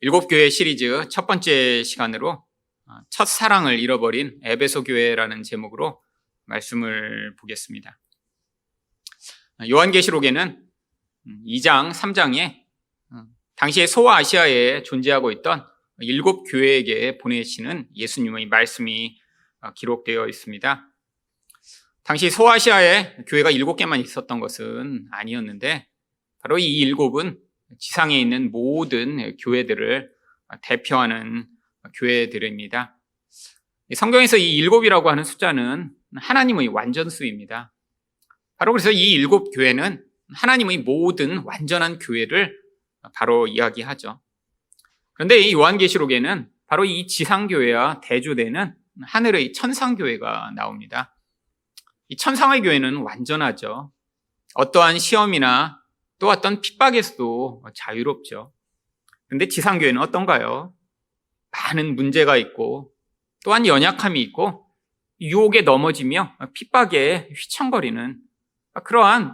일곱 교회 시리즈 첫 번째 시간으로 첫사랑을 잃어버린 에베소 교회라는 제목으로 말씀을 보겠습니다. 요한계시록에는 2장, 3장에 당시에 소아시아에 존재하고 있던 일곱 교회에게 보내시는 예수님의 말씀이 기록되어 있습니다. 당시 소아시아에 교회가 7개만 있었던 것은 아니었는데 바로 이 일곱은 지상에 있는 모든 교회들을 대표하는 교회들입니다. 성경에서 이 일곱이라고 하는 숫자는 하나님의 완전수입니다. 바로 그래서 이 일곱 교회는 하나님의 모든 완전한 교회를 바로 이야기하죠. 그런데 이 요한계시록에는 바로 이 지상교회와 대조되는 하늘의 천상교회가 나옵니다. 이 천상의 교회는 완전하죠. 어떠한 시험이나 또 어떤 핍박에서도 자유롭죠. 그런데 지상교회는 어떤가요? 많은 문제가 있고 또한 연약함이 있고 유혹에 넘어지며 핍박에 휘청거리는 그러한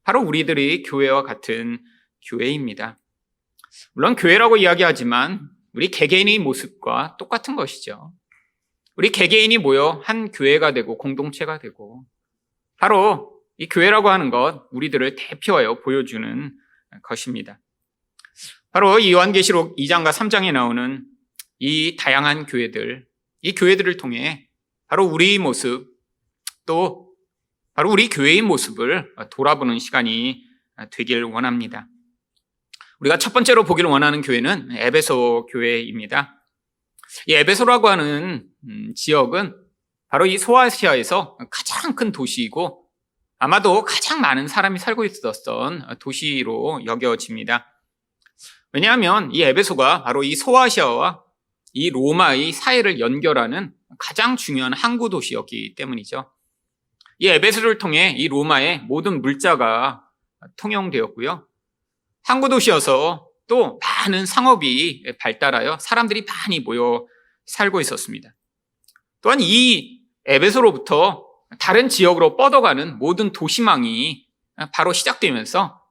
바로 우리들의 교회와 같은 교회입니다. 물론 교회라고 이야기하지만 우리 개개인의 모습과 똑같은 것이죠. 우리 개개인이 모여 한 교회가 되고 공동체가 되고 바로 이 교회라고 하는 것 우리들을 대표하여 보여주는 것입니다. 바로 이 요한계시록 2장과 3장에 나오는 이 다양한 교회들, 이 교회들을 통해 바로 우리의 모습 또 바로 우리 교회의 모습을 돌아보는 시간이 되길 원합니다. 우리가 첫 번째로 보기를 원하는 교회는 에베소 교회입니다. 이 에베소라고 하는 지역은 바로 이 소아시아에서 가장 큰 도시이고 아마도 가장 많은 사람이 살고 있었던 도시로 여겨집니다. 왜냐하면 이 에베소가 바로 이 소아시아와 이 로마의 사이를 연결하는 가장 중요한 항구 도시였기 때문이죠. 이 에베소를 통해 이 로마의 모든 물자가 통용되었고요. 항구 도시여서 또 많은 상업이 발달하여 사람들이 많이 모여 살고 있었습니다. 또한 이 에베소로부터 다른 지역으로 뻗어가는 모든 도시망이 바로 시작되면서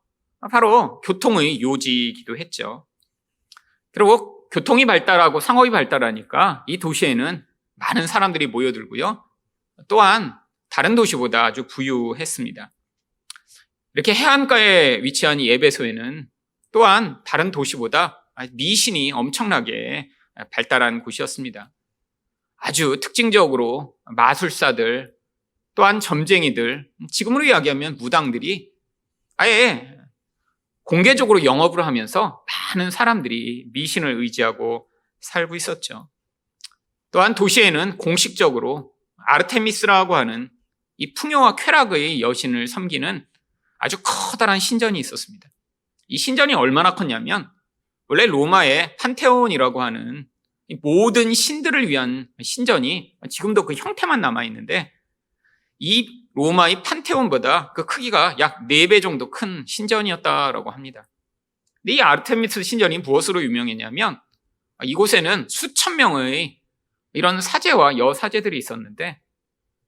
바로 교통의 요지이기도 했죠. 그리고 교통이 발달하고 상업이 발달하니까 이 도시에는 많은 사람들이 모여들고요. 또한 다른 도시보다 아주 부유했습니다. 이렇게 해안가에 위치한 이 에베소에는 또한 다른 도시보다 미신이 엄청나게 발달한 곳이었습니다. 아주 특징적으로 마술사들 또한 점쟁이들, 지금으로 이야기하면 무당들이 아예 공개적으로 영업을 하면서 많은 사람들이 미신을 의지하고 살고 있었죠. 또한 도시에는 공식적으로 아르테미스라고 하는 이 풍요와 쾌락의 여신을 섬기는 아주 커다란 신전이 있었습니다. 이 신전이 얼마나 컸냐면 원래 로마의 판테온이라고 하는 모든 신들을 위한 신전이 지금도 그 형태만 남아있는데 이 로마의 판테온보다 그 크기가 약 4배 정도 큰 신전이었다라고 합니다. 근데 이 아르테미스 신전이 무엇으로 유명했냐면 이곳에는 수천 명의 이런 사제와 여사제들이 있었는데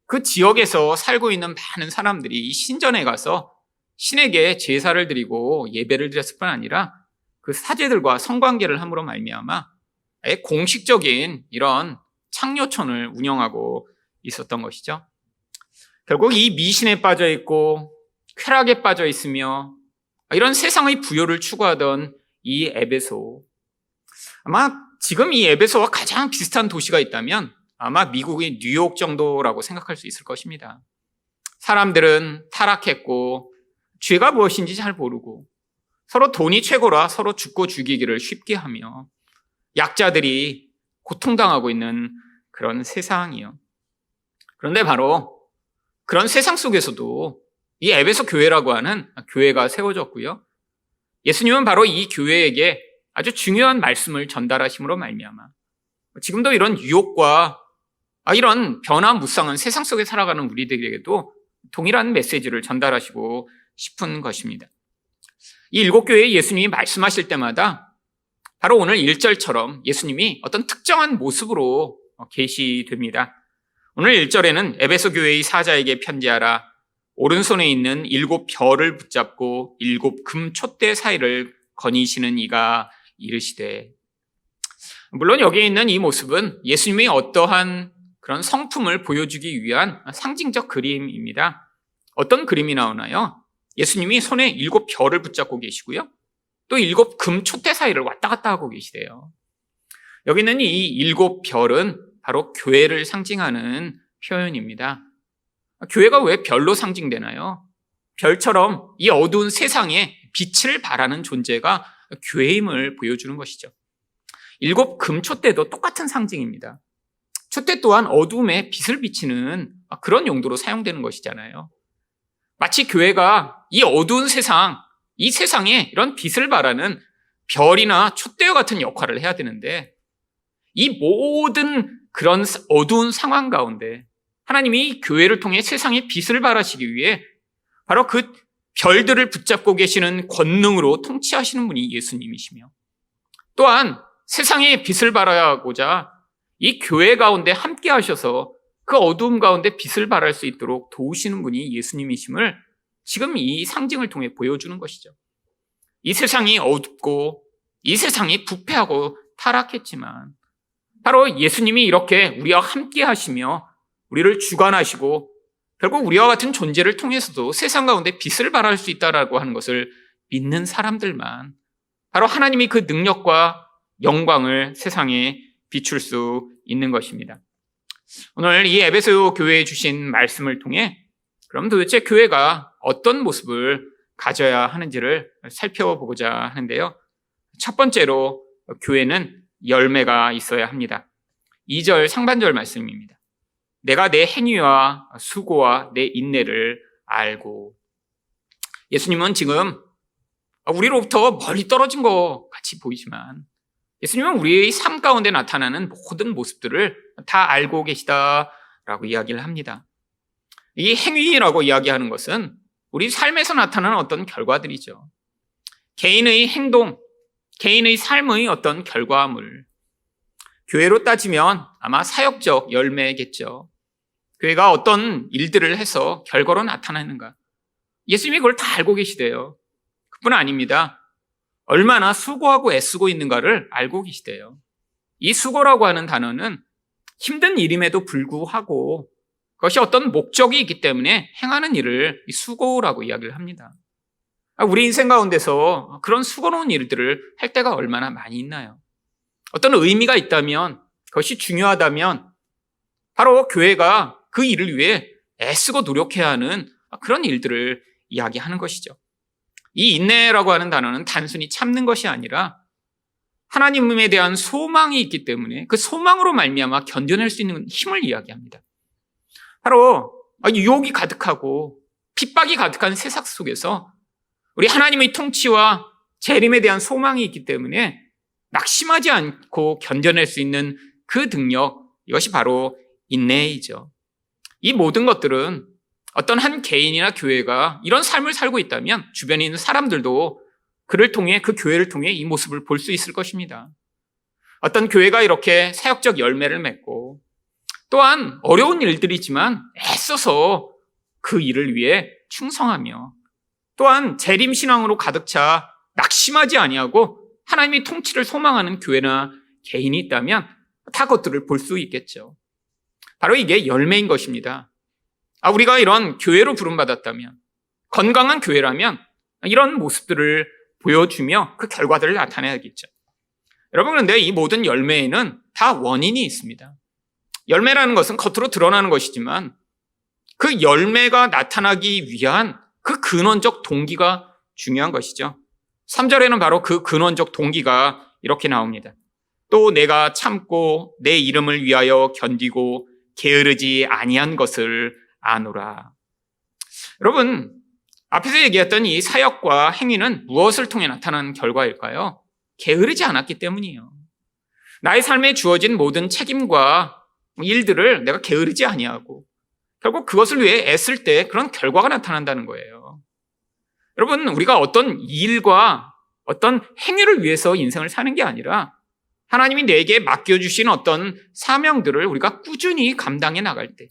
그 지역에서 살고 있는 많은 사람들이 이 신전에 가서 신에게 제사를 드리고 예배를 드렸을 뿐 아니라 그 사제들과 성관계를 함으로 말미암아 공식적인 이런 창녀촌을 운영하고 있었던 것이죠. 결국 이 미신에 빠져 있고 쾌락에 빠져 있으며 이런 세상의 부요를 추구하던 이 에베소, 아마 지금 이 에베소와 가장 비슷한 도시가 있다면 아마 미국의 뉴욕 정도라고 생각할 수 있을 것입니다. 사람들은 타락했고 죄가 무엇인지 잘 모르고 서로 돈이 최고라 서로 죽고 죽이기를 쉽게 하며 약자들이 고통당하고 있는 그런 세상이요. 그런데 바로 그런 세상 속에서도 이 에베소 교회라고 하는 교회가 세워졌고요. 예수님은 바로 이 교회에게 아주 중요한 말씀을 전달하심으로 말미암아 지금도 이런 유혹과 이런 변화무쌍한 세상 속에 살아가는 우리들에게도 동일한 메시지를 전달하시고 싶은 것입니다. 이 일곱 교회에 예수님이 말씀하실 때마다 바로 오늘 1절처럼 예수님이 어떤 특정한 모습으로 계시됩니다. 오늘 1절에는 에베소 교회의 사자에게 편지하라. 오른손에 있는 7 별을 붙잡고 7 금 촛대 사이를 거니시는 이가 이르시되 물론 여기에 있는 이 모습은 예수님의 어떠한 그런 성품을 보여주기 위한 상징적 그림입니다. 어떤 그림이 나오나요? 예수님이 손에 7 별을 붙잡고 계시고요. 또 7 금 촛대 사이를 왔다 갔다 하고 계시대요. 여기는 이 7 별은 바로 교회를 상징하는 표현입니다. 교회가 왜 별로 상징되나요? 별처럼 이 어두운 세상에 빛을 발하는 존재가 교회임을 보여주는 것이죠. 7 금 촛대도 똑같은 상징입니다. 촛대 또한 어둠에 빛을 비치는 그런 용도로 사용되는 것이잖아요. 마치 교회가 이 어두운 세상, 이 세상에 이런 빛을 발하는 별이나 촛대와 같은 역할을 해야 되는데, 이 모든 그런 어두운 상황 가운데 하나님이 교회를 통해 세상에 빛을 발하시기 위해 바로 그 별들을 붙잡고 계시는 권능으로 통치하시는 분이 예수님이시며, 또한 세상에 빛을 발하고자 이 교회 가운데 함께 하셔서 그 어두움 가운데 빛을 발할 수 있도록 도우시는 분이 예수님이심을 지금 이 상징을 통해 보여주는 것이죠. 이 세상이 어둡고 이 세상이 부패하고 타락했지만 바로 예수님이 이렇게 우리와 함께 하시며 우리를 주관하시고 결국 우리와 같은 존재를 통해서도 세상 가운데 빛을 발할 수 있다라고 하는 것을 믿는 사람들만 바로 하나님이 그 능력과 영광을 세상에 비출 수 있는 것입니다. 오늘 이 에베소 교회에 주신 말씀을 통해 그럼 도대체 교회가 어떤 모습을 가져야 하는지를 살펴보고자 하는데요. 첫 번째로 교회는 열매가 있어야 합니다. 2절 상반절 말씀입니다. 내가 내 행위와 수고와 내 인내를 알고. 예수님은 지금 우리로부터 멀리 떨어진 것 같이 보이지만 예수님은 우리의 삶 가운데 나타나는 모든 모습들을 다 알고 계시다라고 이야기를 합니다. 이 행위라고 이야기하는 것은 우리 삶에서 나타나는 어떤 결과들이죠. 개인의 행동, 개인의 삶의 어떤 결과물. 교회로 따지면 아마 사역적 열매겠죠. 교회가 어떤 일들을 해서 결과로 나타나는가. 예수님이 그걸 다 알고 계시대요. 그뿐 아닙니다. 얼마나 수고하고 애쓰고 있는가를 알고 계시대요. 이 수고라고 하는 단어는 힘든 일임에도 불구하고 그것이 어떤 목적이 있기 때문에 행하는 일을 수고라고 이야기를 합니다. 우리 인생 가운데서 그런 수고로운 일들을 할 때가 얼마나 많이 있나요? 어떤 의미가 있다면, 그것이 중요하다면 바로 교회가 그 일을 위해 애쓰고 노력해야 하는 그런 일들을 이야기하는 것이죠. 이 인내라고 하는 단어는 단순히 참는 것이 아니라 하나님에 대한 소망이 있기 때문에 그 소망으로 말미암아 견뎌낼 수 있는 힘을 이야기합니다. 바로 유혹이 가득하고 핍박이 가득한 세상 속에서 우리 하나님의 통치와 재림에 대한 소망이 있기 때문에 낙심하지 않고 견뎌낼 수 있는 그 능력, 이것이 바로 인내이죠. 이 모든 것들은 어떤 한 개인이나 교회가 이런 삶을 살고 있다면 주변에 있는 사람들도 그를 통해, 그 교회를 통해 이 모습을 볼 수 있을 것입니다. 어떤 교회가 이렇게 사역적 열매를 맺고 또한 어려운 일들이지만 애써서 그 일을 위해 충성하며 또한 재림신앙으로 가득 차 낙심하지 아니하고 하나님의 통치를 소망하는 교회나 개인이 있다면 다 그것들을 볼 수 있겠죠. 바로 이게 열매인 것입니다. 우리가 이런 교회로 부름받았다면, 건강한 교회라면 이런 모습들을 보여주며 그 결과들을 나타내야겠죠. 여러분, 그런데 이 모든 열매에는 다 원인이 있습니다. 열매라는 것은 겉으로 드러나는 것이지만 그 열매가 나타나기 위한 그 근원적 동기가 중요한 것이죠. 3절에는 바로 그 근원적 동기가 이렇게 나옵니다. 또 내가 참고 내 이름을 위하여 견디고 게으르지 아니한 것을 아노라. 여러분, 앞에서 얘기했던 이 사역과 행위는 무엇을 통해 나타나는 결과일까요? 게으르지 않았기 때문이에요. 나의 삶에 주어진 모든 책임과 일들을 내가 게으르지 아니하고 결국 그것을 위해 애쓸 때 그런 결과가 나타난다는 거예요. 여러분, 우리가 어떤 일과 어떤 행위를 위해서 인생을 사는 게 아니라 하나님이 내게 맡겨주신 어떤 사명들을 우리가 꾸준히 감당해 나갈 때,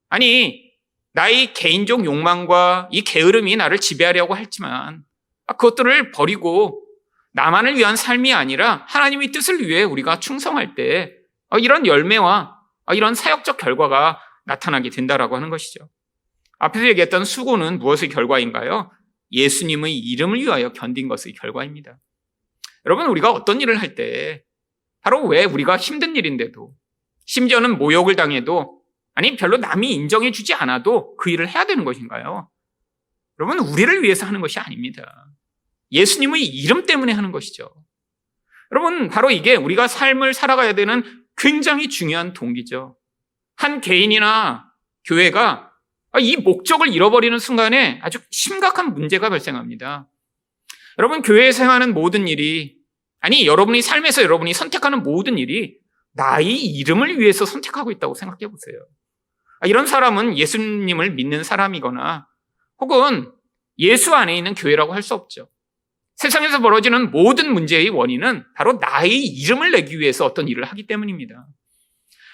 아니 나의 개인적 욕망과 이 게으름이 나를 지배하려고 했지만 그것들을 버리고 나만을 위한 삶이 아니라 하나님의 뜻을 위해 우리가 충성할 때 이런 열매와 이런 사역적 결과가 나타나게 된다라고 하는 것이죠. 앞에서 얘기했던 수고는 무엇의 결과인가요? 예수님의 이름을 위하여 견딘 것의 결과입니다. 여러분, 우리가 어떤 일을 할 때 바로 왜 우리가 힘든 일인데도, 심지어는 모욕을 당해도, 아니 별로 남이 인정해 주지 않아도 그 일을 해야 되는 것인가요? 여러분, 우리를 위해서 하는 것이 아닙니다. 예수님의 이름 때문에 하는 것이죠. 여러분, 바로 이게 우리가 삶을 살아가야 되는 굉장히 중요한 동기죠. 한 개인이나 교회가 이 목적을 잃어버리는 순간에 아주 심각한 문제가 발생합니다. 여러분, 교회에서 행하는 모든 일이, 아니 여러분이 삶에서 여러분이 선택하는 모든 일이 나의 이름을 위해서 선택하고 있다고 생각해 보세요. 이런 사람은 예수님을 믿는 사람이거나 혹은 예수 안에 있는 교회라고 할 수 없죠. 세상에서 벌어지는 모든 문제의 원인은 바로 나의 이름을 내기 위해서 어떤 일을 하기 때문입니다.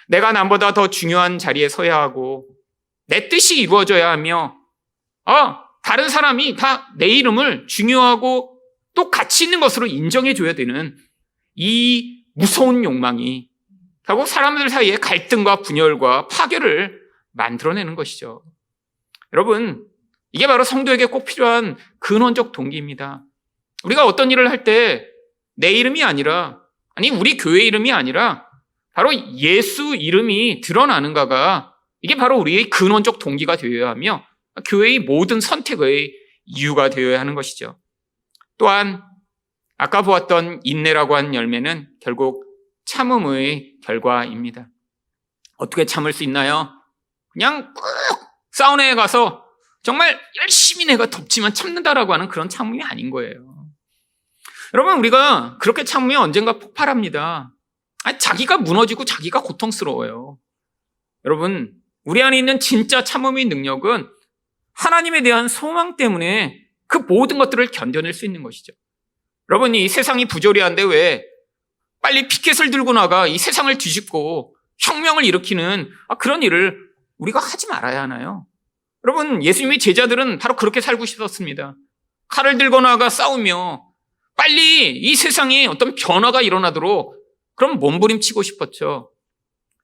내가 남보다 더 중요한 자리에 서야 하고 내 뜻이 이루어져야 하며 다른 사람이 다 내 이름을 중요하고 또 가치 있는 것으로 인정해 줘야 되는 이 무서운 욕망이 결국 사람들 사이에 갈등과 분열과 파괴를 만들어내는 것이죠. 여러분, 이게 바로 성도에게 꼭 필요한 근원적 동기입니다. 우리가 어떤 일을 할 때 내 이름이 아니라, 아니 우리 교회 이름이 아니라 바로 예수 이름이 드러나는가가, 이게 바로 우리의 근원적 동기가 되어야 하며 교회의 모든 선택의 이유가 되어야 하는 것이죠. 또한 아까 보았던 인내라고 한 열매는 결국 참음의 결과입니다. 어떻게 참을 수 있나요? 그냥 꾹 사우나에 가서 정말 열심히 내가 덥지만 참는다라고 하는 그런 참음이 아닌 거예요. 여러분, 우리가 그렇게 참으면 언젠가 폭발합니다. 자기가 무너지고 자기가 고통스러워요. 여러분, 우리 안에 있는 진짜 참음의 능력은 하나님에 대한 소망 때문에 그 모든 것들을 견뎌낼 수 있는 것이죠. 여러분, 이 세상이 부조리한데 왜 빨리 피켓을 들고 나가 이 세상을 뒤집고 혁명을 일으키는 그런 일을 우리가 하지 말아야 하나요? 여러분, 예수님의 제자들은 바로 그렇게 살고 싶었습니다. 칼을 들고 나가 싸우며 빨리 이 세상에 어떤 변화가 일어나도록 그럼 몸부림치고 싶었죠.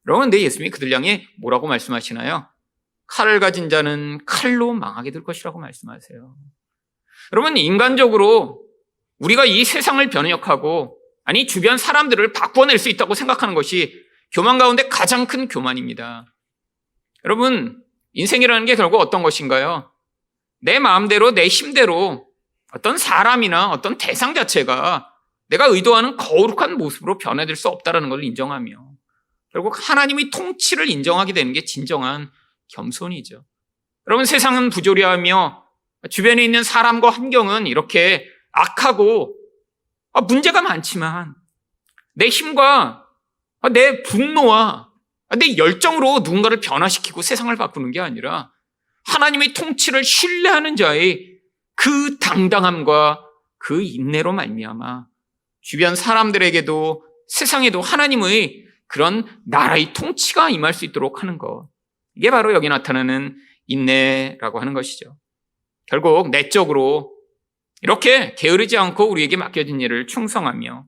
여러분, 근데 예수님이 그들 향해 뭐라고 말씀하시나요? 칼을 가진 자는 칼로 망하게 될 것이라고 말씀하세요. 여러분, 인간적으로 우리가 이 세상을 변혁하고, 아니 주변 사람들을 바꿔낼 수 있다고 생각하는 것이 교만 가운데 가장 큰 교만입니다. 여러분, 인생이라는 게 결국 어떤 것인가요? 내 마음대로 내 힘대로 어떤 사람이나 어떤 대상 자체가 내가 의도하는 거룩한 모습으로 변화될 수 없다는 걸 인정하며 결국 하나님의 통치를 인정하게 되는 게 진정한 겸손이죠. 여러분, 세상은 부조리하며 주변에 있는 사람과 환경은 이렇게 악하고 문제가 많지만 내 힘과 내 분노와 내 열정으로 누군가를 변화시키고 세상을 바꾸는 게 아니라 하나님의 통치를 신뢰하는 자의 그 당당함과 그 인내로 말미암아 주변 사람들에게도 세상에도 하나님의 그런 나라의 통치가 임할 수 있도록 하는 것, 이게 바로 여기 나타나는 인내라고 하는 것이죠. 결국 내적으로 이렇게 게으르지 않고 우리에게 맡겨진 일을 충성하며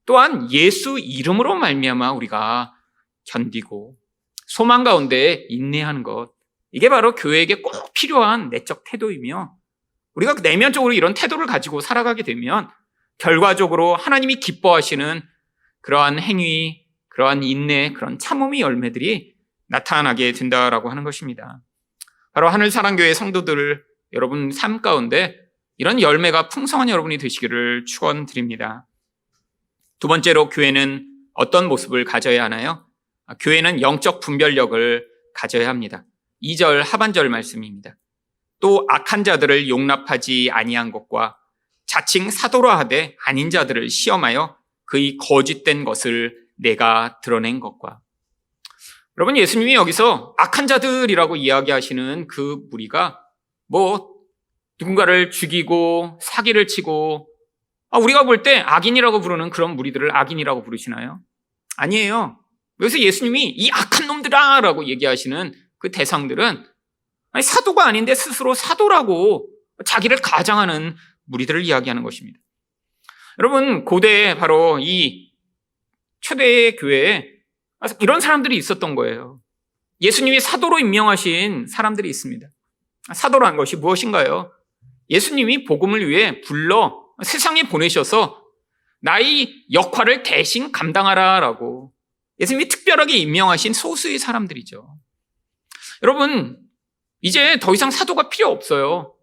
또한 예수 이름으로 말미암아 우리가 견디고 소망 가운데 인내하는 것, 이게 바로 교회에게 꼭 필요한 내적 태도이며 우리가 내면적으로 이런 태도를 가지고 살아가게 되면 결과적으로 하나님이 기뻐하시는 그러한 행위, 그러한 인내, 그런 참음의 열매들이 나타나게 된다라고 하는 것입니다. 바로 하늘사랑교회 성도들 여러분 삶 가운데 이런 열매가 풍성한 여러분이 되시기를 축원드립니다. 두 번째로 교회는 어떤 모습을 가져야 하나요? 교회는 영적 분별력을 가져야 합니다. 2절 하반절 말씀입니다. 또 악한 자들을 용납하지 아니한 것과 자칭 사도라 하되 아닌 자들을 시험하여 그의 거짓된 것을 내가 드러낸 것과. 여러분, 예수님이 여기서 악한 자들이라고 이야기하시는 그 무리가 누군가를 죽이고 사기를 치고 우리가 볼 때 악인이라고 부르는 그런 무리들을 악인이라고 부르시나요? 아니에요. 여기서 예수님이 이 악한 놈들아 라고 얘기하시는 그 대상들은 사도가 아닌데 스스로 사도라고 자기를 가장하는 무리들을 이야기하는 것입니다. 여러분, 고대에 바로 이 초대의 교회에 이런 사람들이 있었던 거예요. 예수님이 사도로 임명하신 사람들이 있습니다. 사도라는 것이 무엇인가요? 예수님이 복음을 위해 불러 세상에 보내셔서 나의 역할을 대신 감당하라라고 예수님이 특별하게 임명하신 소수의 사람들이죠. 여러분, 이제 더 이상 사도가 필요 없어요.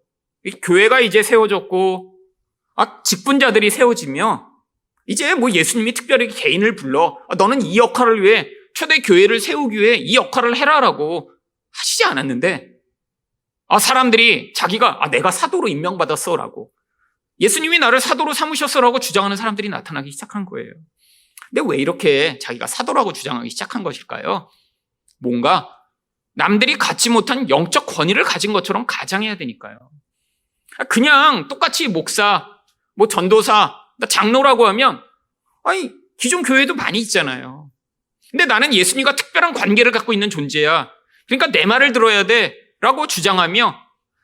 교회가 이제 세워졌고 직분자들이 세워지며 이제 뭐 예수님이 특별히 개인을 불러 너는 이 역할을 위해 초대 교회를 세우기 위해 이 역할을 해라라고 하시지 않았는데 사람들이 자기가 내가 사도로 임명받았어라고 예수님이 나를 사도로 삼으셨어라고 주장하는 사람들이 나타나기 시작한 거예요. 근데 왜 이렇게 자기가 사도라고 주장하기 시작한 것일까요? 뭔가 남들이 갖지 못한 영적 권위를 가진 것처럼 가장해야 되니까요. 그냥 똑같이 목사, 전도사, 장로라고 하면 기존 교회도 많이 있잖아요. 근데 나는 예수님과 특별한 관계를 갖고 있는 존재야. 그러니까 내 말을 들어야 돼 라고 주장하며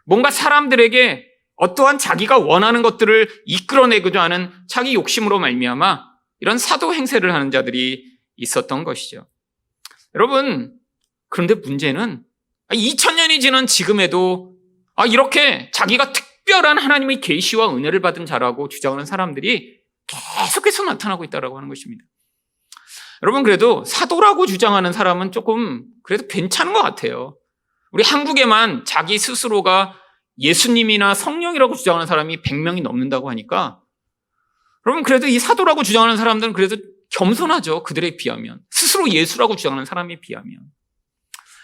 뭔가 사람들에게 어떠한 자기가 원하는 것들을 이끌어내고자 하는 자기 욕심으로 말미암아 이런 사도 행세를 하는 자들이 있었던 것이죠. 여러분, 그런데 문제는 2000년이 지난 지금에도 이렇게 자기가 특별한 하나님의 계시와 은혜를 받은 자라고 주장하는 사람들이 계속해서 나타나고 있다고 하는 것입니다. 여러분, 그래도 사도라고 주장하는 사람은 조금 그래도 괜찮은 것 같아요. 우리 한국에만 자기 스스로가 예수님이나 성령이라고 주장하는 사람이 100명이 넘는다고 하니까 여러분, 그래도 이 사도라고 주장하는 사람들은 그래도 겸손하죠. 그들에 비하면. 스스로 예수라고 주장하는 사람에 비하면.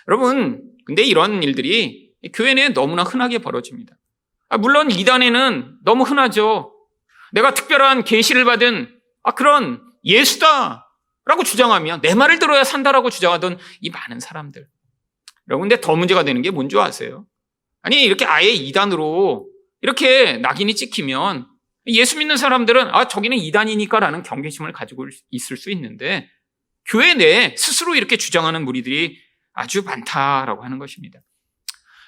여러분, 근데 이런 일들이 교회 내에 너무나 흔하게 벌어집니다. 물론 이단에는 너무 흔하죠. 내가 특별한 계시를 받은 그런 예수다라고 주장하며 내 말을 들어야 산다라고 주장하던 이 많은 사람들. 여러분, 근데 더 문제가 되는 게 뭔지 아세요? 아니, 이렇게 아예 이단으로 이렇게 낙인이 찍히면 예수 믿는 사람들은 저기는 이단이니까라는 경계심을 가지고 있을 수 있는데 교회 내에 스스로 이렇게 주장하는 무리들이 아주 많다라고 하는 것입니다.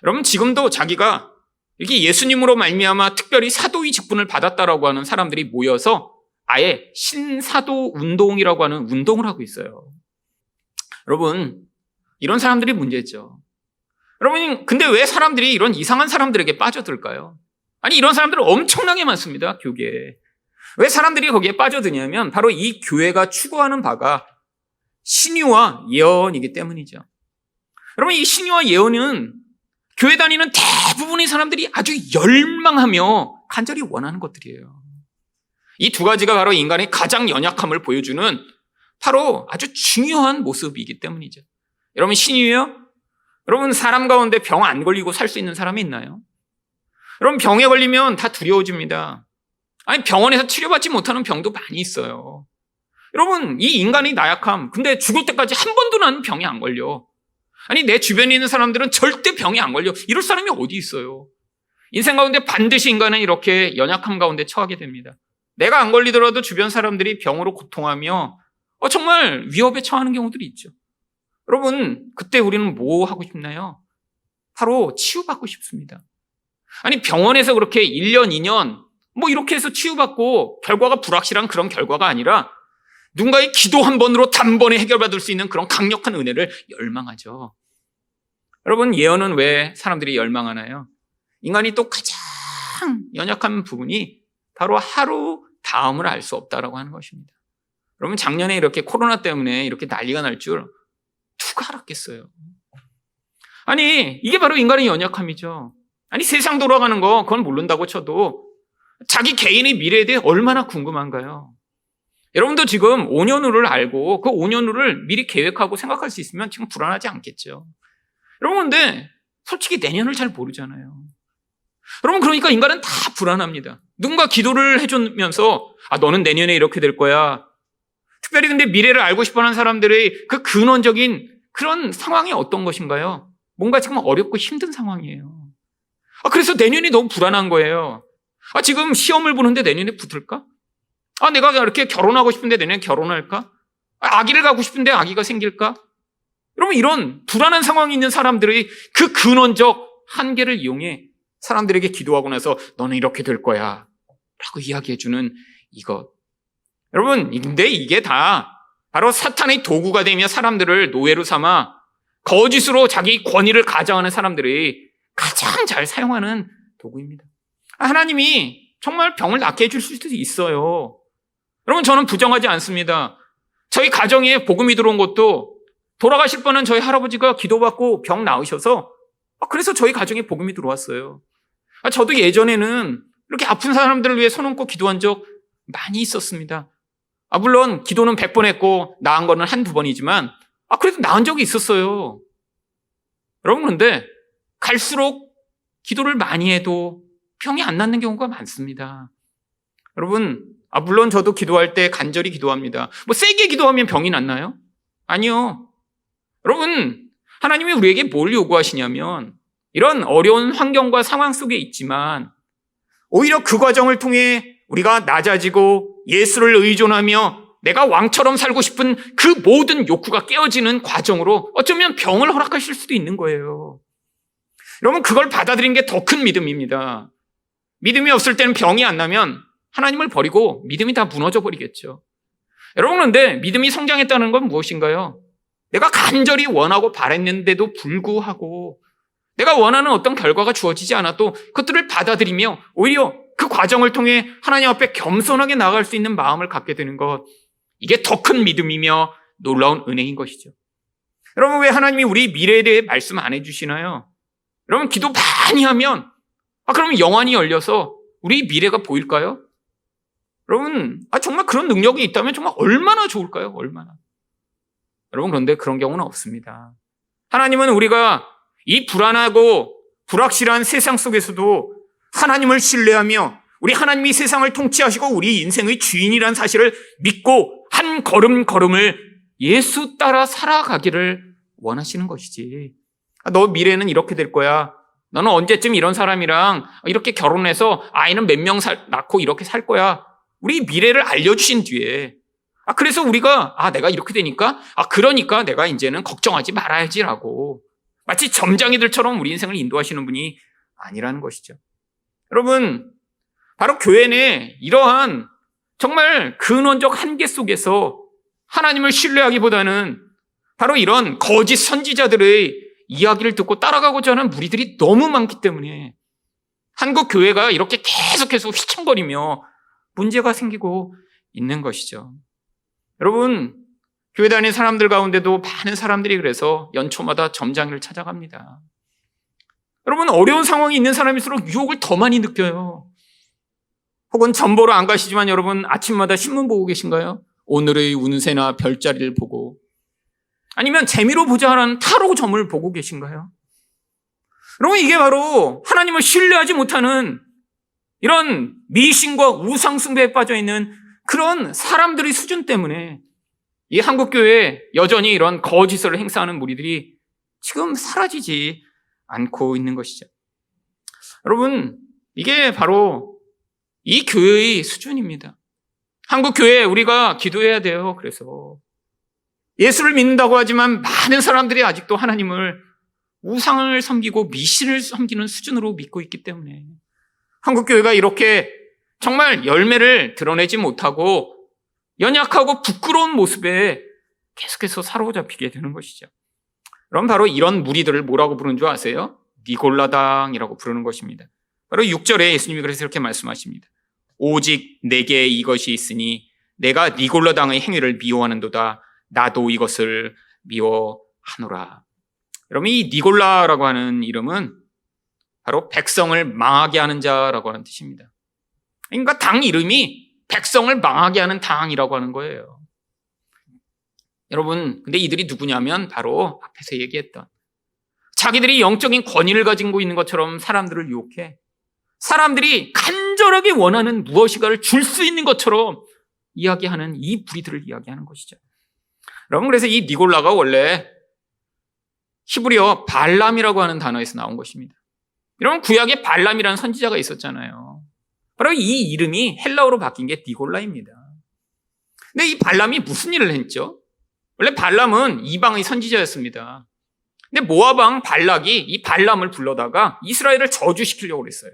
여러분, 지금도 자기가 이렇게 예수님으로 말미암아 특별히 사도의 직분을 받았다라고 하는 사람들이 모여서 아예 신사도 운동이라고 하는 운동을 하고 있어요. 여러분, 이런 사람들이 문제죠. 여러분, 근데 왜 사람들이 이런 이상한 사람들에게 빠져들까요? 아니, 이런 사람들은 엄청나게 많습니다, 교계에. 왜 사람들이 거기에 빠져드냐면 바로 이 교회가 추구하는 바가 신유와 예언이기 때문이죠. 여러분, 이 신유와 예언은 교회 다니는 대부분의 사람들이 아주 열망하며 간절히 원하는 것들이에요. 이 두 가지가 바로 인간의 가장 연약함을 보여주는 바로 아주 중요한 모습이기 때문이죠. 여러분, 신유요? 여러분, 사람 가운데 병 안 걸리고 살 수 있는 사람이 있나요? 여러분, 병에 걸리면 다 두려워집니다. 아니, 병원에서 치료받지 못하는 병도 많이 있어요. 여러분, 이 인간의 나약함, 근데 죽을 때까지 한 번도 나는 병이 안 걸려. 아니, 내 주변에 있는 사람들은 절대 병이 안 걸려. 이럴 사람이 어디 있어요? 인생 가운데 반드시 인간은 이렇게 연약함 가운데 처하게 됩니다. 내가 안 걸리더라도 주변 사람들이 병으로 고통하며 정말 위협에 처하는 경우들이 있죠. 여러분, 그때 우리는 뭐 하고 싶나요? 바로 치유받고 싶습니다. 아니, 병원에서 그렇게 1년, 2년 이렇게 해서 치유받고 결과가 불확실한 그런 결과가 아니라 누군가의 기도 한 번으로 단번에 해결받을 수 있는 그런 강력한 은혜를 열망하죠. 여러분, 예언은 왜 사람들이 열망하나요? 인간이 또 가장 연약한 부분이 바로 하루 다음을 알 수 없다라고 하는 것입니다. 여러분, 작년에 이렇게 코로나 때문에 이렇게 난리가 날 줄 누가 알았겠어요? 아니, 이게 바로 인간의 연약함이죠. 아니, 세상 돌아가는 거 그건 모른다고 쳐도 자기 개인의 미래에 대해 얼마나 궁금한가요? 여러분도 지금 5년 후를 알고 그 5년 후를 미리 계획하고 생각할 수 있으면 지금 불안하지 않겠죠. 여러분, 근데 솔직히 내년을 잘 모르잖아요. 여러분, 그러니까 인간은 다 불안합니다. 누군가 기도를 해주면서 너는 내년에 이렇게 될 거야. 특별히 근데 미래를 알고 싶어하는 사람들의 그 근원적인 그런 상황이 어떤 것인가요? 뭔가 지금 어렵고 힘든 상황이에요. 그래서 내년이 너무 불안한 거예요. 지금 시험을 보는데 내년에 붙을까? 내가 이렇게 결혼하고 싶은데 내년에 결혼할까? 아기를 갖고 싶은데 아기가 생길까? 여러분, 이런 불안한 상황이 있는 사람들의 그 근원적 한계를 이용해 사람들에게 기도하고 나서 너는 이렇게 될 거야 라고 이야기해주는 이것. 여러분, 근데 이게 다 바로 사탄의 도구가 되며 사람들을 노예로 삼아 거짓으로 자기 권위를 가져가는 사람들이 가장 잘 사용하는 도구입니다. 하나님이 정말 병을 낫게 해줄 수도 있어요. 여러분, 저는 부정하지 않습니다. 저희 가정에 복음이 들어온 것도 돌아가실 뻔한 저희 할아버지가 기도받고 병 나으셔서 그래서 저희 가정에 복음이 들어왔어요. 저도 예전에는 이렇게 아픈 사람들을 위해 손 얹고 기도한 적 많이 있었습니다. 물론 기도는 100번 했고 나은 거는 한두 번이지만 그래도 나은 적이 있었어요. 여러분, 그런데 갈수록 기도를 많이 해도 병이 안 낫는 경우가 많습니다. 여러분, 물론 저도 기도할 때 간절히 기도합니다. 세게 기도하면 병이 낫나요? 아니요. 여러분, 하나님이 우리에게 뭘 요구하시냐면 이런 어려운 환경과 상황 속에 있지만 오히려 그 과정을 통해 우리가 낮아지고 예수를 의존하며 내가 왕처럼 살고 싶은 그 모든 욕구가 깨어지는 과정으로 어쩌면 병을 허락하실 수도 있는 거예요. 여러분, 그걸 받아들이는 게 더 큰 믿음입니다. 믿음이 없을 때는 병이 안 나면 하나님을 버리고 믿음이 다 무너져 버리겠죠. 여러분, 그런데 믿음이 성장했다는 건 무엇인가요? 내가 간절히 원하고 바랬는데도 불구하고 내가 원하는 어떤 결과가 주어지지 않아도 그것들을 받아들이며 오히려 그 과정을 통해 하나님 앞에 겸손하게 나아갈 수 있는 마음을 갖게 되는 것, 이게 더 큰 믿음이며 놀라운 은혜인 것이죠. 여러분, 왜 하나님이 우리 미래에 대해 말씀 안 해주시나요? 여러분, 기도 많이 하면 그러면 영안이 열려서 우리 미래가 보일까요? 여러분, 정말 그런 능력이 있다면 정말 얼마나 좋을까요? 얼마나. 여러분, 그런데 그런 경우는 없습니다. 하나님은 우리가 이 불안하고 불확실한 세상 속에서도 하나님을 신뢰하며 우리 하나님이 세상을 통치하시고 우리 인생의 주인이라는 사실을 믿고 한 걸음 걸음을 예수 따라 살아가기를 원하시는 것이지. 너 미래는 이렇게 될 거야. 너는 언제쯤 이런 사람이랑 이렇게 결혼해서 아이는 몇 명 낳고 이렇게 살 거야. 우리 미래를 알려주신 뒤에 그래서 우리가 내가 이렇게 되니까 그러니까 내가 이제는 걱정하지 말아야지라고 마치 점장이들처럼 우리 인생을 인도하시는 분이 아니라는 것이죠. 여러분, 바로 교회 내 이러한 정말 근원적 한계 속에서 하나님을 신뢰하기보다는 바로 이런 거짓 선지자들의 이야기를 듣고 따라가고자 하는 무리들이 너무 많기 때문에 한국 교회가 이렇게 계속해서 휘청거리며 문제가 생기고 있는 것이죠. 여러분, 교회 다니는 사람들 가운데도 많은 사람들이 그래서 연초마다 점장이를 찾아갑니다. 여러분, 어려운 상황이 있는 사람일수록 유혹을 더 많이 느껴요. 혹은 점 보러 안 가시지만 여러분, 아침마다 신문 보고 계신가요? 오늘의 운세나 별자리를 보고, 아니면 재미로 보자 하는 타로 점을 보고 계신가요? 여러분, 이게 바로 하나님을 신뢰하지 못하는 이런 미신과 우상숭배에 빠져있는 그런 사람들의 수준 때문에 이 한국교회에 여전히 이런 거짓을 행사하는 무리들이 지금 사라지지 않고 있는 것이죠. 여러분, 이게 바로 이 교회의 수준입니다. 한국교회에 우리가 기도해야 돼요. 그래서 예수를 믿는다고 하지만 많은 사람들이 아직도 하나님을 우상을 섬기고 미신을 섬기는 수준으로 믿고 있기 때문에 한국교회가 이렇게 정말 열매를 드러내지 못하고 연약하고 부끄러운 모습에 계속해서 사로잡히게 되는 것이죠. 그럼 바로 이런 무리들을 뭐라고 부르는 줄 아세요? 니골라당이라고 부르는 것입니다. 바로 6절에 예수님이 그래서 이렇게 말씀하십니다. 오직 내게 이것이 있으니 내가 니골라당의 행위를 미워하는도다. 나도 이것을 미워하노라. 여러분, 이 니골라라고 하는 이름은 바로 백성을 망하게 하는 자라고 하는 뜻입니다. 그러니까 당 이름이 백성을 망하게 하는 당이라고 하는 거예요. 여러분, 근데 이들이 누구냐면 바로 앞에서 얘기했던 자기들이 영적인 권위를 가지고 있는 것처럼 사람들을 유혹해 사람들이 간절하게 원하는 무엇인가를 줄 수 있는 것처럼 이야기하는 이 무리들을 이야기하는 것이죠. 여러분, 그래서 이 니골라가 원래 히브리어 발람이라고 하는 단어에서 나온 것입니다. 여러분, 구약에 발람이라는 선지자가 있었잖아요. 바로 이 이름이 헬라어로 바뀐 게 니골라입니다. 근데 이 발람이 무슨 일을 했죠? 원래 발람은 이방의 선지자였습니다. 근데 모압 왕 발락이 이 발람을 불러다가 이스라엘을 저주시키려고 그랬어요.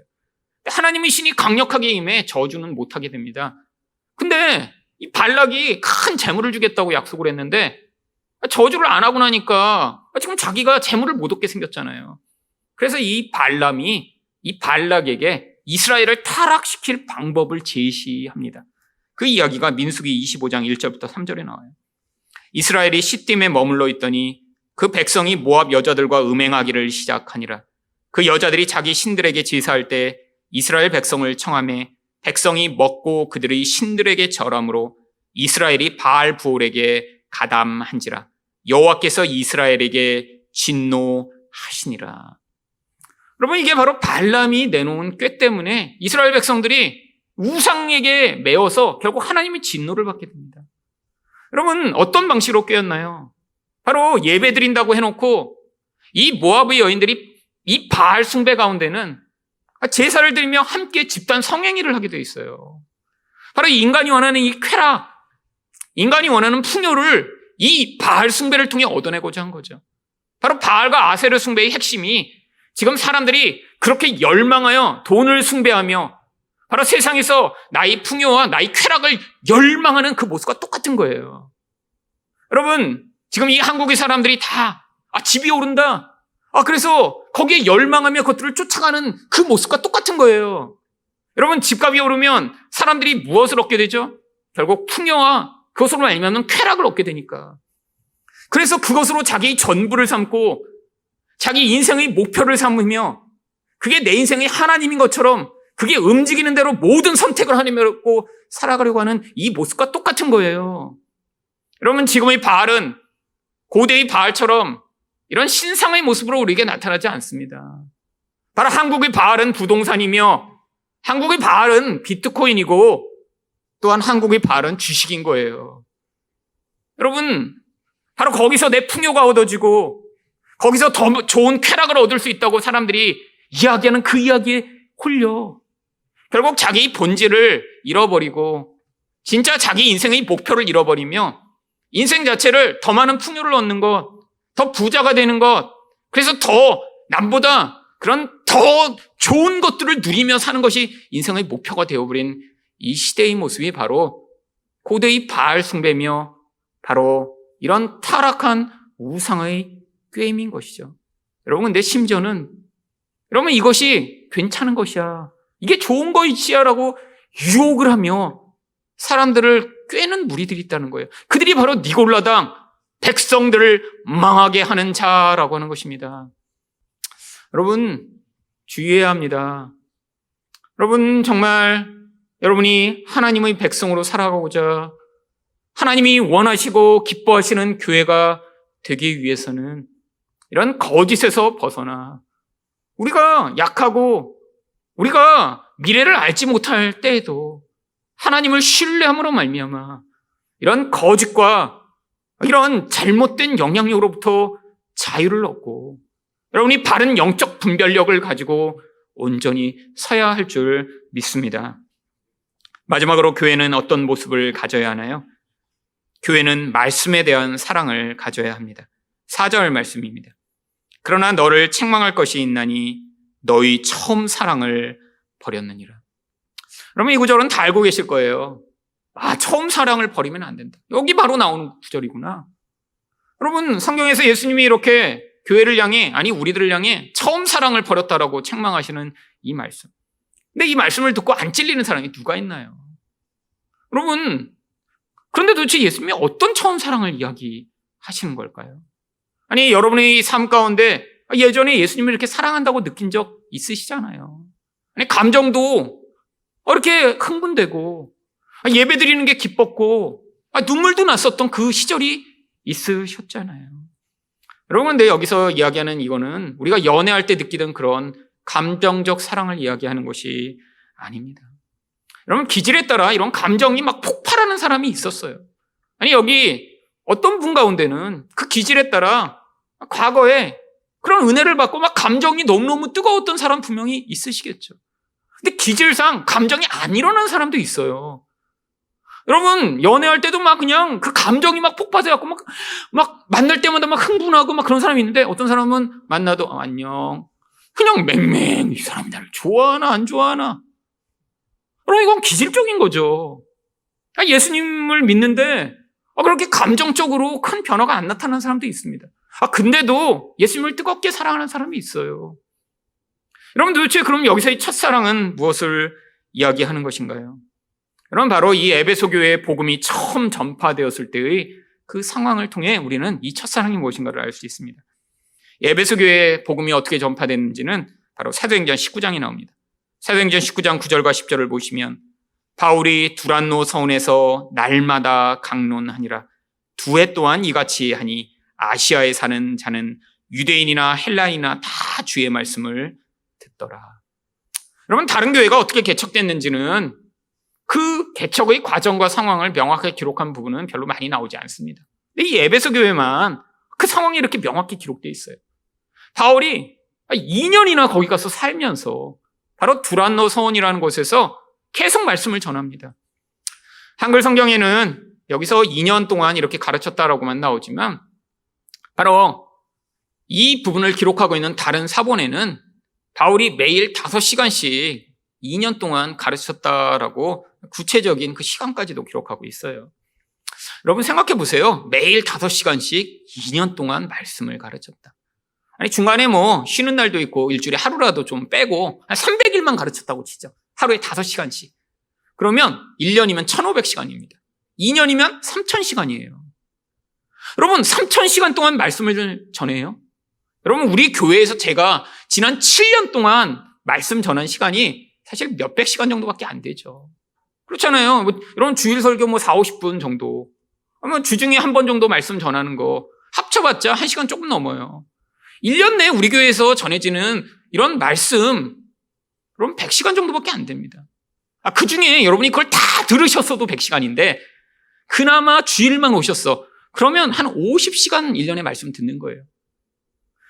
하나님의 신이 강력하게 임해 저주는 못하게 됩니다. 근데 이 발락이 큰 재물을 주겠다고 약속을 했는데 저주를 안 하고 나니까 지금 자기가 재물을 못 얻게 생겼잖아요. 그래서 이 발람이 이 발락에게 이스라엘을 타락시킬 방법을 제시합니다. 그 이야기가 민수기 25장 1절부터 3절에 나와요. 이스라엘이 시딤에 머물러 있더니 그 백성이 모압 여자들과 음행하기를 시작하니라. 그 여자들이 자기 신들에게 제사할 때 이스라엘 백성을 청하매 백성이 먹고 그들의 신들에게 절함으로 이스라엘이 바알 부올에게 가담한지라. 여호와께서 이스라엘에게 진노하시니라. 여러분, 이게 바로 발람이 내놓은 꾀 때문에 이스라엘 백성들이 우상에게 매어서 결국 하나님의 진노를 받게 됩니다. 여러분, 어떤 방식으로 꾀였나요? 바로 예배 드린다고 해놓고 이 모압의 여인들이 이 바알 숭배 가운데는 제사를 드리며 함께 집단 성행위를 하게 돼 있어요. 바로 인간이 원하는 이 쾌락, 인간이 원하는 풍요를 이 바알 숭배를 통해 얻어내고자 한 거죠. 바로 바알과 아세르 숭배의 핵심이 지금 사람들이 그렇게 열망하여 돈을 숭배하며 바로 세상에서 나의 풍요와 나의 쾌락을 열망하는 그 모습과 똑같은 거예요. 여러분, 지금 이 한국의 사람들이 다 집이 오른다. 그래서 거기에 열망하며 그것들을 쫓아가는 그 모습과 똑같은 거예요. 여러분, 집값이 오르면 사람들이 무엇을 얻게 되죠? 결국 풍요와 그것으로 알면 쾌락을 얻게 되니까. 그래서 그것으로 자기 전부를 삼고 자기 인생의 목표를 삼으며 그게 내 인생의 하나님인 것처럼 그게 움직이는 대로 모든 선택을 하려고 살아가려고 하는 이 모습과 똑같은 거예요. 여러분, 지금의 바알은 고대의 바알처럼 이런 신상의 모습으로 우리에게 나타나지 않습니다. 바로 한국의 바알은 부동산이며 한국의 바알은 비트코인이고 또한 한국의 바알은 주식인 거예요. 여러분, 바로 거기서 내 풍요가 얻어지고 거기서 더 좋은 쾌락을 얻을 수 있다고 사람들이 이야기하는 그 이야기에 홀려 결국 자기 본질을 잃어버리고 진짜 자기 인생의 목표를 잃어버리며 인생 자체를 더 많은 풍요를 얻는 것, 더 부자가 되는 것, 그래서 더 남보다 그런 더 좋은 것들을 누리며 사는 것이 인생의 목표가 되어버린 이 시대의 모습이 바로 고대의 바알 숭배며 바로 이런 타락한 우상의 꾀임인 것이죠. 여러분, 근데 심지어는 여러분 이것이 괜찮은 것이야, 이게 좋은 것이야 라고 유혹을 하며 사람들을 꾀는 무리들이 있다는 거예요. 그들이 바로 니골라당 백성들을 망하게 하는 자라고 하는 것입니다. 여러분, 주의해야 합니다. 여러분, 정말 여러분이 하나님의 백성으로 살아가고자 하나님이 원하시고 기뻐하시는 교회가 되기 위해서는 이런 거짓에서 벗어나 우리가 약하고 우리가 미래를 알지 못할 때에도 하나님을 신뢰함으로 말미암아 이런 거짓과 이런 잘못된 영향력으로부터 자유를 얻고 여러분이 바른 영적 분별력을 가지고 온전히 서야 할 줄 믿습니다. 마지막으로 교회는 어떤 모습을 가져야 하나요? 교회는 말씀에 대한 사랑을 가져야 합니다. 4절 말씀입니다. 그러나 너를 책망할 것이 있나니 너희 처음 사랑을 버렸느니라. 여러분, 이 구절은 다 알고 계실 거예요. 처음 사랑을 버리면 안 된다. 여기 바로 나오는 구절이구나. 여러분, 성경에서 예수님이 이렇게 교회를 향해, 아니 우리들을 향해 처음 사랑을 버렸다라고 책망하시는 이 말씀. 근데 이 말씀을 듣고 안 찔리는 사람이 누가 있나요? 여러분, 그런데 도대체 예수님이 어떤 처음 사랑을 이야기하시는 걸까요? 아니, 여러분의 삶 가운데 예전에 예수님을 이렇게 사랑한다고 느낀 적 있으시잖아요. 아니, 감정도 이렇게 흥분되고 예배 드리는 게 기뻤고 눈물도 났었던 그 시절이 있으셨잖아요. 여러분, 근데 여기서 이야기하는 이거는 우리가 연애할 때 느끼던 그런 감정적 사랑을 이야기하는 것이 아닙니다. 여러분, 기질에 따라 이런 감정이 막 폭발하는 사람이 있었어요. 아니, 여기 어떤 분 가운데는 그 기질에 따라 과거에 그런 은혜를 받고 막 감정이 너무너무 뜨거웠던 사람 분명히 있으시겠죠. 근데 기질상 감정이 안 일어나는 사람도 있어요. 여러분, 연애할 때도 막 그냥 그 감정이 막 폭발해갖고 막 만날 때마다 막 흥분하고 막 그런 사람이 있는데 어떤 사람은 만나도 안녕. 그냥 맹맹, 이 사람이 나를 좋아하나 안 좋아하나. 여러분, 이건 기질적인 거죠. 예수님을 믿는데 그렇게 감정적으로 큰 변화가 안 나타나는 사람도 있습니다. 근데도 예수님을 뜨겁게 사랑하는 사람이 있어요. 여러분, 도대체 그럼 여기서 이 첫사랑은 무엇을 이야기하는 것인가요? 여러분, 바로 이 에베소 교회의 복음이 처음 전파되었을 때의 그 상황을 통해 우리는 이 첫사랑이 무엇인가를 알 수 있습니다. 에베소 교회의 복음이 어떻게 전파됐는지는 바로 사도행전 19장에 나옵니다. 사도행전 19장 9절과 10절을 보시면 바울이 두란노 서원에서 날마다 강론하니라. 두 해 동안 이같이 하니 아시아에 사는 자는 유대인이나 헬라인이나 다 주의 말씀을 듣더라. 여러분, 다른 교회가 어떻게 개척됐는지는 그 개척의 과정과 상황을 명확하게 기록한 부분은 별로 많이 나오지 않습니다. 근데 이 에베소 교회만 그 상황이 이렇게 명확히 기록되어 있어요. 바울이 2년이나 거기 가서 살면서 바로 두란노 서원이라는 곳에서 계속 말씀을 전합니다. 한글 성경에는 여기서 2년 동안 이렇게 가르쳤다라고만 나오지만 바로 이 부분을 기록하고 있는 다른 사본에는 바울이 매일 5시간씩 2년 동안 가르쳤다라고 구체적인 그 시간까지도 기록하고 있어요. 여러분, 생각해 보세요. 매일 5시간씩 2년 동안 말씀을 가르쳤다. 아니, 중간에 쉬는 날도 있고 일주일에 하루라도 좀 빼고 한 300일만 가르쳤다고 치죠. 하루에 5시간씩. 그러면 1년이면 1500시간입니다. 2년이면 3000시간이에요. 여러분, 3000시간 동안 말씀을 전해요. 여러분, 우리 교회에서 제가 지난 7년 동안 말씀 전한 시간이 사실 몇백 시간 정도밖에 안 되죠. 그렇잖아요. 여러분, 주일 설교 4, 50분 정도. 주중에 한 번 정도 말씀 전하는 거 합쳐봤자 1시간 조금 넘어요. 1년 내에 우리 교회에서 전해지는 이런 말씀, 그럼 100시간 정도밖에 안 됩니다. 그 중에 여러분이 그걸 다 들으셨어도 100시간인데, 그나마 주일만 오셨어. 그러면 한 50시간 1년에 말씀 듣는 거예요.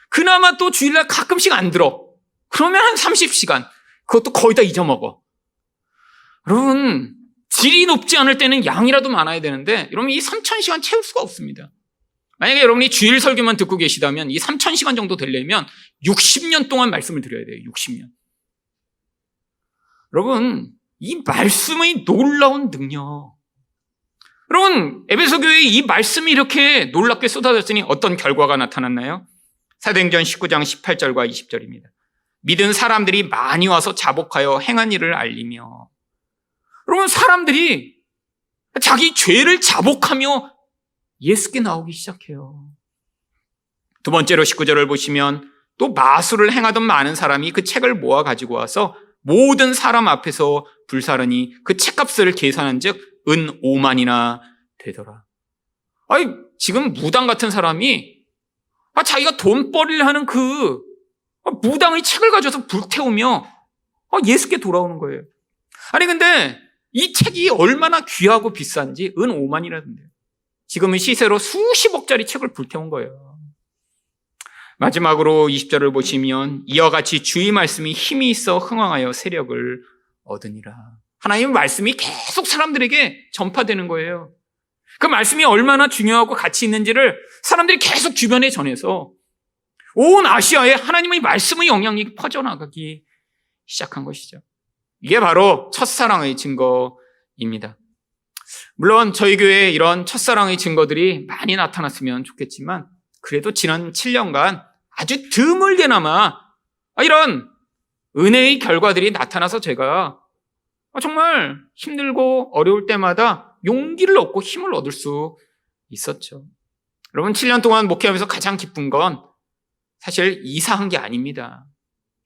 그나마 또 주일날 가끔씩 안 들어. 그러면 한 30시간. 그것도 거의 다 잊어먹어. 여러분, 질이 높지 않을 때는 양이라도 많아야 되는데, 여러분, 이 3000시간 채울 수가 없습니다. 만약에 여러분이 주일 설교만 듣고 계시다면 이 3000시간 정도 되려면 60년 동안 말씀을 드려야 돼요. 60년. 여러분, 이 말씀의 놀라운 능력. 여러분, 에베소 교회에 이 말씀이 이렇게 놀랍게 쏟아졌으니 어떤 결과가 나타났나요? 사도행전 19장 18절과 20절입니다. 믿은 사람들이 많이 와서 자복하여 행한 일을 알리며. 여러분, 사람들이 자기 죄를 자복하며 예수께 나오기 시작해요. 두 번째로 19절을 보시면 또 마술을 행하던 많은 사람이 그 책을 모아 가지고 와서 모든 사람 앞에서 불사르니 그 책값을 계산한 즉 은 5만이나 되더라. 지금 무당 같은 사람이 자기가 돈벌이를 하는 그 무당의 책을 가져서 불태우며 예수께 돌아오는 거예요. 아니, 근데 이 책이 얼마나 귀하고 비싼지 은 5만이라던데요. 지금은 시세로 수십억짜리 책을 불태운 거예요. 마지막으로 20절을 보시면 이와 같이 주의 말씀이 힘이 있어 흥왕하여 세력을 얻으니라. 하나님의 말씀이 계속 사람들에게 전파되는 거예요. 그 말씀이 얼마나 중요하고 가치 있는지를 사람들이 계속 주변에 전해서 온 아시아에 하나님의 말씀의 영향력이 퍼져나가기 시작한 것이죠. 이게 바로 첫사랑의 증거입니다. 물론 저희 교회에 이런 첫사랑의 증거들이 많이 나타났으면 좋겠지만 그래도 지난 7년간 아주 드물게나마 이런 은혜의 결과들이 나타나서 제가 정말 힘들고 어려울 때마다 용기를 얻고 힘을 얻을 수 있었죠. 여러분, 7년 동안 목회하면서 가장 기쁜 건 사실 이사한 게 아닙니다.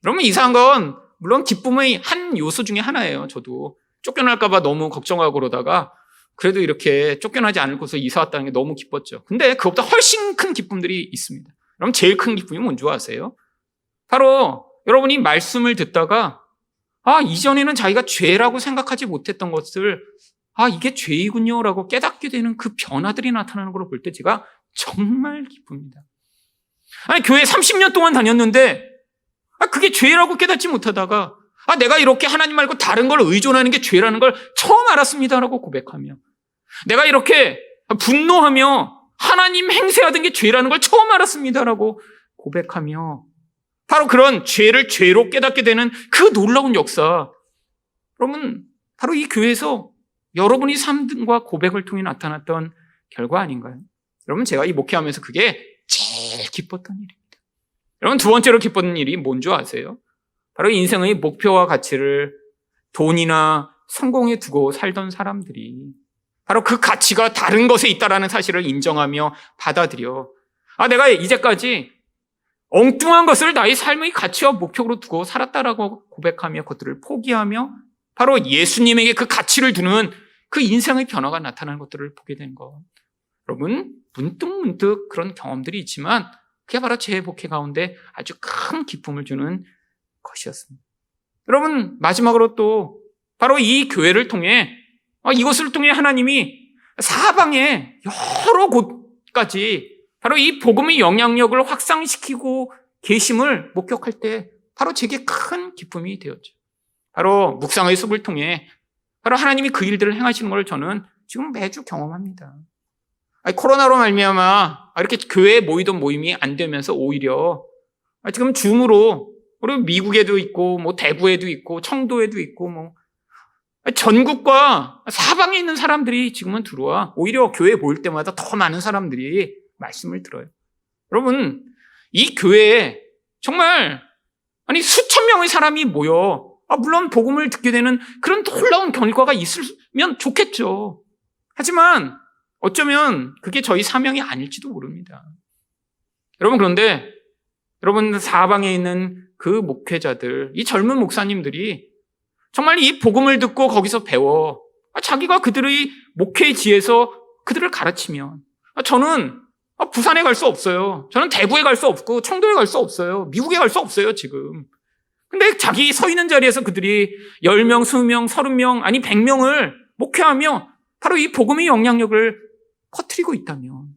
여러분, 이사한 건 물론 기쁨의 한 요소 중에 하나예요. 저도 쫓겨날까 봐 너무 걱정하고 그러다가 그래도 이렇게 쫓겨나지 않을 곳에 이사 왔다는 게 너무 기뻤죠. 근데 그것보다 훨씬 큰 기쁨들이 있습니다. 그럼 제일 큰 기쁨이 뭔지 아세요? 바로 여러분이 말씀을 듣다가 이전에는 자기가 죄라고 생각하지 못했던 것을 이게 죄이군요 라고 깨닫게 되는 그 변화들이 나타나는 걸 볼 때 제가 정말 기쁩니다. 교회 30년 동안 다녔는데 그게 죄라고 깨닫지 못하다가 내가 이렇게 하나님 말고 다른 걸 의존하는 게 죄라는 걸 처음 알았습니다라고 고백하며, 내가 이렇게 분노하며 하나님 행세하던 게 죄라는 걸 처음 알았습니다라고 고백하며, 바로 그런 죄를 죄로 깨닫게 되는 그 놀라운 역사, 여러분, 바로 이 교회에서 여러분이 삶과 고백을 통해 나타났던 결과 아닌가요? 여러분, 제가 이 목회하면서 그게 제일 기뻤던 일입니다. 여러분, 두 번째로 기뻤던 일이 뭔 줄 아세요? 바로 인생의 목표와 가치를 돈이나 성공에 두고 살던 사람들이 바로 그 가치가 다른 것에 있다는 사실을 인정하며 받아들여 내가 이제까지 엉뚱한 것을 나의 삶의 가치와 목표로 두고 살았다라고 고백하며 그것들을 포기하며 바로 예수님에게 그 가치를 두는 그 인생의 변화가 나타나는 것들을 보게 된 것. 여러분, 문득문득 그런 경험들이 있지만 그게 바로 제 목회 가운데 아주 큰 기쁨을 주는 것이었습니다. 여러분, 마지막으로 또 바로 이 교회를 통해 이것을 통해 하나님이 사방에 여러 곳까지 바로 이 복음의 영향력을 확산시키고 계심을 목격할 때 바로 제게 큰 기쁨이 되었죠. 바로 묵상의 숲을 통해 바로 하나님이 그 일들을 행하시는 걸 저는 지금 매주 경험합니다. 코로나로 말미암아 이렇게 교회에 모이던 모임이 안 되면서 오히려 지금 줌으로 그리고 미국에도 있고 대구에도 있고 청도에도 있고 전국과 사방에 있는 사람들이 지금은 들어와 오히려 교회에 모일 때마다 더 많은 사람들이 말씀을 들어요. 여러분, 이 교회에 정말 수천 명의 사람이 모여 물론 복음을 듣게 되는 그런 놀라운 결과가 있으면 좋겠죠. 하지만 어쩌면 그게 저희 사명이 아닐지도 모릅니다. 여러분, 그런데 여러분 사방에 있는 그 목회자들, 이 젊은 목사님들이 정말 이 복음을 듣고 거기서 배워 자기가 그들의 목회지에서 그들을 가르치면 저는 부산에 갈 수 없어요. 저는 대구에 갈 수 없고 청도에 갈 수 없어요. 미국에 갈 수 없어요, 지금. 근데 자기 서 있는 자리에서 그들이 10명, 20명, 30명, 아니 100명을 목회하며 바로 이 복음의 영향력을 퍼뜨리고 있다면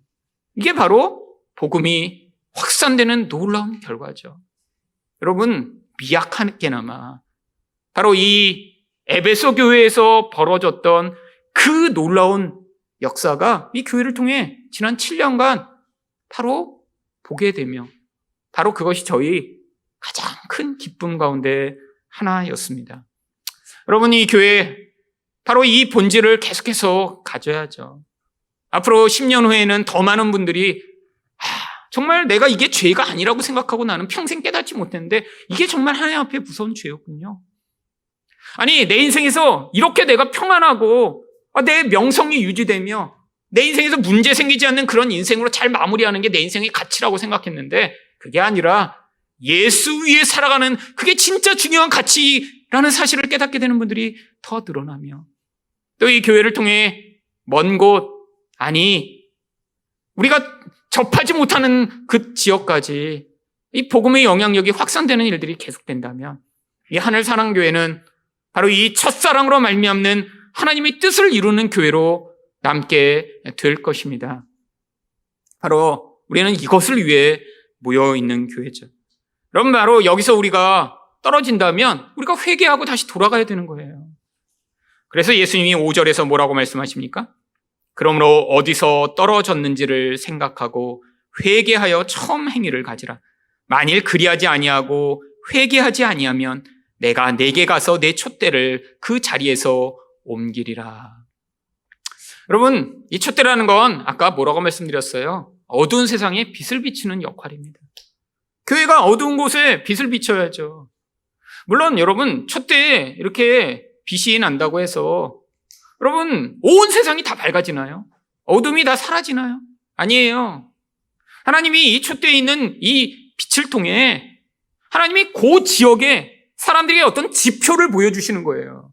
이게 바로 복음이 확산되는 놀라운 결과죠. 여러분, 미약하게나마 바로 이 에베소 교회에서 벌어졌던 그 놀라운 역사가 이 교회를 통해 지난 7년간 바로 보게 되며 바로 그것이 저희 가장 큰 기쁨 가운데 하나였습니다. 여러분, 이 교회 바로 이 본질을 계속해서 가져야죠. 앞으로 10년 후에는 더 많은 분들이 정말 내가 이게 죄가 아니라고 생각하고 나는 평생 깨닫지 못했는데 이게 정말 하나님 앞에 무서운 죄였군요. 아니, 내 인생에서 이렇게 내가 평안하고 내 명성이 유지되며 내 인생에서 문제 생기지 않는 그런 인생으로 잘 마무리하는 게 내 인생의 가치라고 생각했는데 그게 아니라 예수 위에 살아가는 그게 진짜 중요한 가치라는 사실을 깨닫게 되는 분들이 더 늘어나며 또 이 교회를 통해 먼 곳, 아니 우리가 접하지 못하는 그 지역까지 이 복음의 영향력이 확산되는 일들이 계속된다면 이 하늘사랑교회는 바로 이 첫사랑으로 말미암는 하나님의 뜻을 이루는 교회로 남게 될 것입니다. 바로 우리는 이것을 위해 모여있는 교회죠. 여러분, 바로 여기서 우리가 떨어진다면 우리가 회개하고 다시 돌아가야 되는 거예요. 그래서 예수님이 5절에서 뭐라고 말씀하십니까? 그러므로 어디서 떨어졌는지를 생각하고 회개하여 처음 행위를 가지라. 만일 그리하지 아니하고 회개하지 아니하면 내가 내게 가서 내 촛대를 그 자리에서 옮기리라. 여러분, 이 촛대라는 건 아까 뭐라고 말씀드렸어요? 어두운 세상에 빛을 비추는 역할입니다. 교회가 어두운 곳에 빛을 비춰야죠. 물론 여러분, 촛대에 이렇게 빛이 난다고 해서 여러분, 온 세상이 다 밝아지나요? 어둠이 다 사라지나요? 아니에요. 하나님이 이 촛대에 있는 이 빛을 통해 하나님이 그 지역에 사람들에게 어떤 지표를 보여주시는 거예요.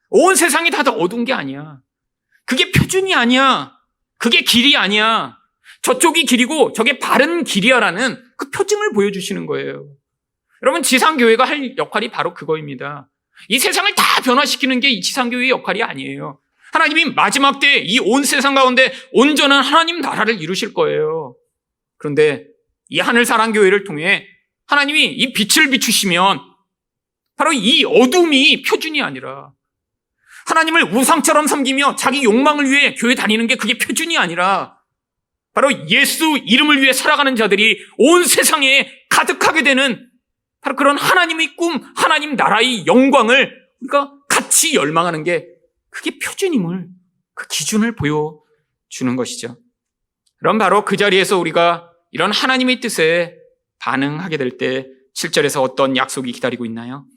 온 세상이 다 어두운 게 아니야. 그게 표준이 아니야. 그게 길이 아니야. 저쪽이 길이고 저게 바른 길이야라는 그 표징을 보여주시는 거예요. 여러분, 지상교회가 할 역할이 바로 그거입니다. 이 세상을 다 변화시키는 게 이 지상교회의 역할이 아니에요. 하나님이 마지막 때 이 온 세상 가운데 온전한 하나님 나라를 이루실 거예요. 그런데 이 하늘사랑교회를 통해 하나님이 이 빛을 비추시면 바로 이 어둠이 표준이 아니라 하나님을 우상처럼 섬기며 자기 욕망을 위해 교회 다니는 게 그게 표준이 아니라 바로 예수 이름을 위해 살아가는 자들이 온 세상에 가득하게 되는 바로 그런 하나님의 꿈, 하나님 나라의 영광을 우리가 같이 열망하는 게 그게 표준임을, 그 기준을 보여주는 것이죠. 그럼 바로 그 자리에서 우리가 이런 하나님의 뜻에 반응하게 될 때 7절에서 어떤 약속이 기다리고 있나요?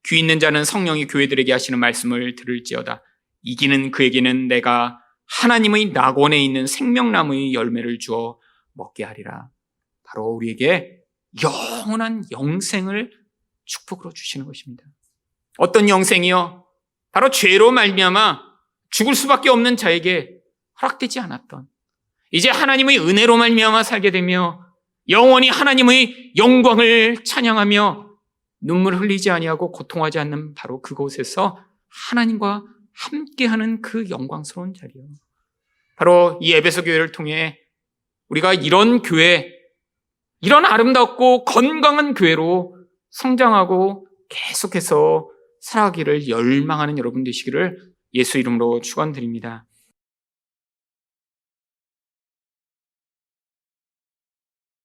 귀 있는 자는 성령이 교회들에게 하시는 말씀을 들을지어다. 이기는 그에게는 내가 하나님의 낙원에 있는 생명나무의 열매를 주어 먹게 하리라. 바로 우리에게 영원한 영생을 축복으로 주시는 것입니다. 어떤 영생이요? 바로 죄로 말미암아 죽을 수밖에 없는 자에게 허락되지 않았던, 이제 하나님의 은혜로 말미암아 살게 되며 영원히 하나님의 영광을 찬양하며 눈물 흘리지 아니하고 고통하지 않는 바로 그곳에서 하나님과 함께하는 그 영광스러운 자리요. 바로 이 에베소 교회를 통해 우리가 이런 교회, 이런 아름답고 건강한 교회로 성장하고 계속해서 살아가기를 열망하는 여러분 되시기를 예수 이름으로 축원드립니다.